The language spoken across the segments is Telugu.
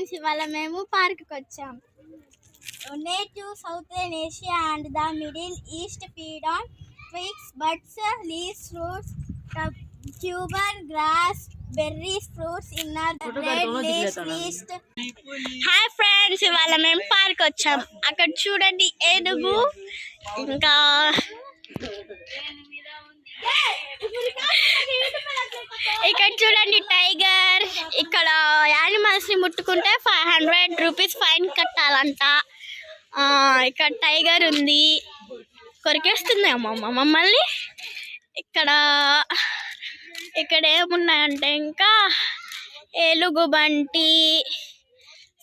ఫ్రెండ్స్, ఇవాళ మేము పార్క్కి వచ్చాం. Native southern Asia and the middle east feed on twigs, buds, leaves, fruits, tuber, grass, berries, fruits in the red least. Hi friends, ఇవాళ మేము పార్క్ వచ్చాం. అక్కడ చూడండి ఏనుగు, ఇంకా ఇక్కడ చూడండి టైగర్. ఇక్కడ యానిమల్స్ ని ముట్టుకుంటే 500 రూపీస్ ఫైన్ కట్టాలంట. ఇక్కడ టైగర్ ఉంది, కొరికేస్తుంది అమ్మమ్మ మమ్మల్ని. ఇక్కడ ఏమున్నాయంటే ఇంకా ఎలుగుబంటి,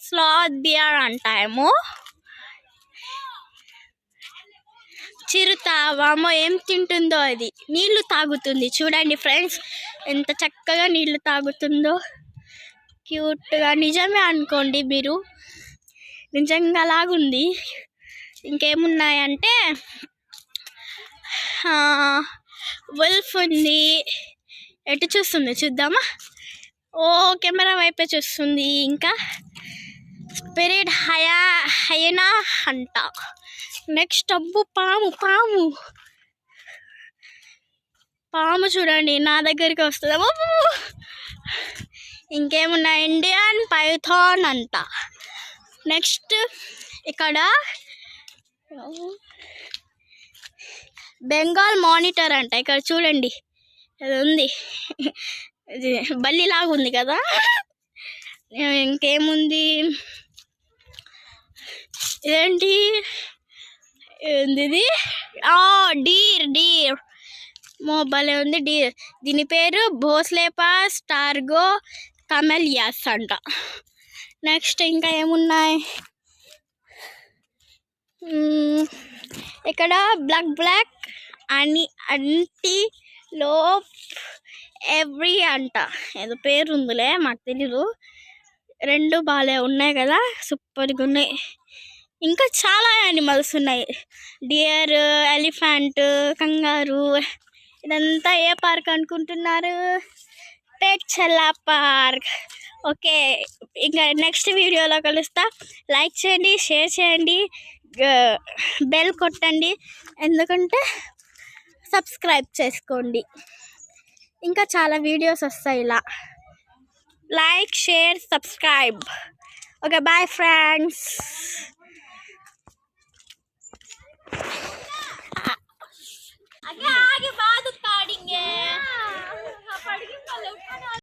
స్లాత్ బియర్ అంటాయేమో, చిరుతావామో ఏం తింటుందో అది. నీళ్లు తాగుతుంది చూడండి ఫ్రెండ్స్, ఎంత చక్కగా నీళ్లు తాగుతుందో, క్యూట్గా. నిజమే అనుకోండి మీరు, నిజంగా లాగుంది. ఇంకేమున్నాయంటే వుల్ఫ్ ఉంది. ఎటు చూస్తుంది చూద్దామా? ఓ కెమెరా వైపే చూస్తుంది. ఇంకా స్పిరిట్ హయనా అంట. నెక్స్ట్ అబ్బు పాము చూడండి నా దగ్గరికి వస్తుంది. ఇంకేమున్నా ఇండియన్ పైథాన్ అంట. నెక్స్ట్ ఇక్కడ బెంగాల్ మానిటర్ అంట. ఇక్కడ చూడండి అది ఉంది, ఇది బల్లిలాగా ఉంది కదా. ఇంకేముంది, ఏంటి ఇది? డీర్ భలే ఉంది డీర్. దీని పేరు భోస్లేపాస్ టార్గో కమెలియాస్ అంట. నెక్స్ట్ ఇంకా ఏమున్నాయి, ఇక్కడ బ్లాక్ అంటీలోప్ ఎవ్రీ అంట. ఏదో పేరు ఉందిలే, మాకు తెలీదు. రెండు బాగా ఉన్నాయి కదా, సూపర్గా ఉన్నాయి. ఇంకా చాలా యానిమల్స్ ఉన్నాయి, డియర్, ఎలిఫెంట్, కంగారు. ఇదంతా ఏ పార్క్ అనుకుంటున్నారు? పేట్చల్లా పార్క్. ఓకే, ఇంకా నెక్స్ట్ వీడియోలో కలుస్తా. లైక్ చేయండి, షేర్ చేయండి, బెల్ కొట్టండి, ఎందుకంటే సబ్స్క్రైబ్ చేసుకోండి. ఇంకా చాలా వీడియోస్ వస్తాయి ఇలా. Like, share, subscribe. Okay, bye friends.